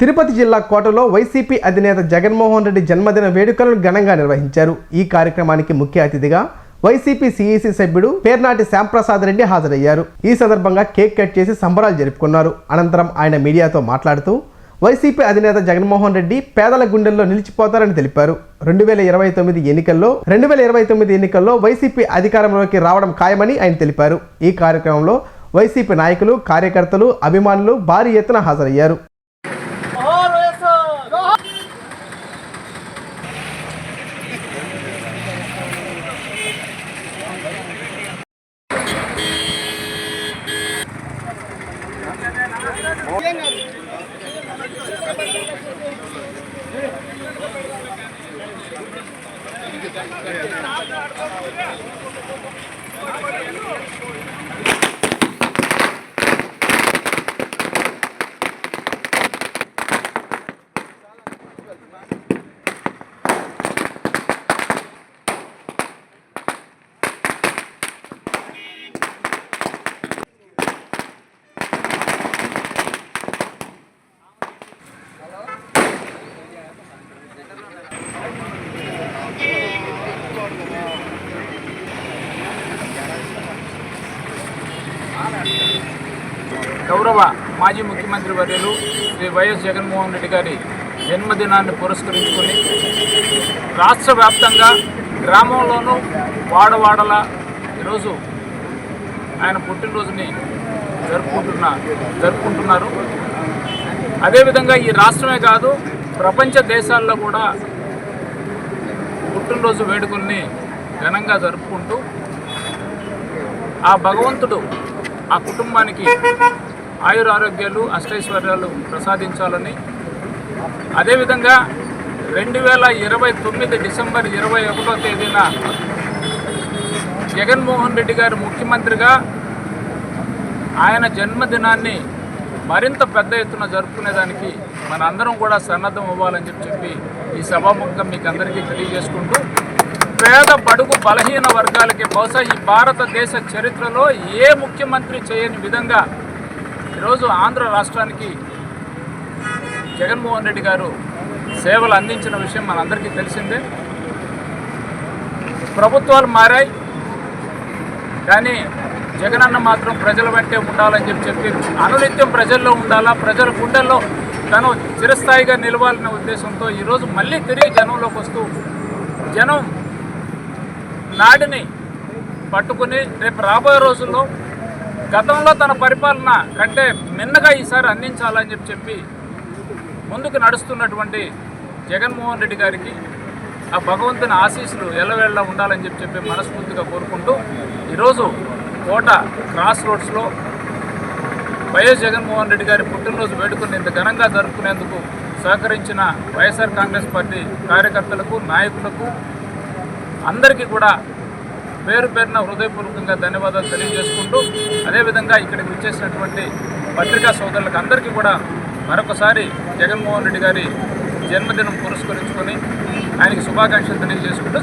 తిరుపతి జిల్లా కోటలో వైసీపీ అధినేత జగన్మోహన్ రెడ్డి జన్మదిన వేడుకలను ఘనంగా నిర్వహించారు. ఈ కార్యక్రమానికి ముఖ్య అతిథిగా వైసీపీ సిఈసి సభ్యుడు పేర్నాటి శ్యాంప్రసాద్ రెడ్డి హాజరయ్యారు. ఈ సందర్భంగా కేక్ కట్ చేసి సంబరాలు జరుపుకున్నారు. అనంతరం ఆయన మీడియాతో మాట్లాడుతూ వైసీపీ అధినేత జగన్మోహన్ రెడ్డి పేదల గుండెల్లో నిలిచిపోతారని తెలిపారు. 2029 ఎన్నికల్లో వైసీపీ అధికారంలోకి రావడం ఖాయమని ఆయన తెలిపారు. ఈ కార్యక్రమంలో వైసీపీ నాయకులు, కార్యకర్తలు, అభిమానులు భారీ ఎత్తున హాజరయ్యారు. గౌరవ మాజీ ముఖ్యమంత్రి వర్యులు శ్రీ వైఎస్ జగన్మోహన్ రెడ్డి గారి జన్మదినాన్ని పురస్కరించుకొని రాష్ట్ర వ్యాప్తంగా గ్రామంలోనూ వాడవాడల ఈరోజు ఆయన పుట్టినరోజుని జరుపుకుంటున్నారు. అదేవిధంగా ఈ రాష్ట్రమే కాదు, ప్రపంచ దేశాల్లో కూడా పుట్టినరోజు వేడుకల్ని ఘనంగా జరుపుకుంటూ ఆ భగవంతుడు ఆ కుటుంబానికి ఆయురారోగ్యాలు, అష్టైశ్వర్యాలు ప్రసాదించాలని, అదేవిధంగా 2029 డిసెంబర్ 21వ తేదీన జగన్మోహన్ రెడ్డి గారు ముఖ్యమంత్రిగా ఆయన జన్మదినాన్ని మరింత పెద్ద ఎత్తున జరుపుకునేదానికి మన అందరం కూడా సన్నద్ధం అవ్వాలని చెప్పి ఈ సభాముఖంగా మీకు అందరికీ తెలియజేసుకుంటూ, పేద బడుగు బలహీన వర్గాలకి బహుశా ఈ భారతదేశ చరిత్రలో ఏ ముఖ్యమంత్రి చేయని విధంగా ఈరోజు ఆంధ్ర రాష్ట్రానికి జగన్మోహన్ రెడ్డి గారు సేవలు అందించిన విషయం మనందరికీ తెలిసిందే. ప్రభుత్వాలు మారాయి, కానీ జగనన్న మాత్రం ప్రజల వెంటే ఉండాలని చెప్పి అనునిత్యం ప్రజల్లో ఉండాలా, ప్రజల గుండెల్లో తను చిరస్థాయిగా నిలవాలనే ఉద్దేశంతో ఈరోజు మళ్ళీ తిరిగి జనంలోకి వస్తూ జనం నాడిని పట్టుకుని రేపు రాబోయే రోజుల్లో గతంలో తన పరిపాలన కంటే మిన్నగా ఈసారి అందించాలని చెప్పి ముందుకు నడుస్తున్నటువంటి జగన్మోహన్ రెడ్డి గారికి ఆ భగవంతుని ఆశీస్సులు ఎల్లవేళ్ళ ఉండాలని చెప్పి మనస్ఫూర్తిగా కోరుకుంటూ ఈరోజు కోట క్రాస్ రోడ్స్లో వైఎస్ జగన్మోహన్ రెడ్డి గారి పుట్టినరోజు వేడుకలను ఇంత ఘనంగా జరుపుకునేందుకు సహకరించిన వైఎస్ఆర్ కాంగ్రెస్ పార్టీ కార్యకర్తలకు, నాయకులకు అందరికీ కూడా పేరు పేరున హృదయపూర్వకంగా ధన్యవాదాలు తెలియజేసుకుంటూ, అదేవిధంగా ఇక్కడికి వచ్చేసినటువంటి పత్రికా సోదరులకు అందరికీ కూడా మరొకసారి జగన్మోహన్ రెడ్డి గారి జన్మదినం పురస్కరించుకొని ఆయనకి శుభాకాంక్షలు తెలియజేసుకుంటూ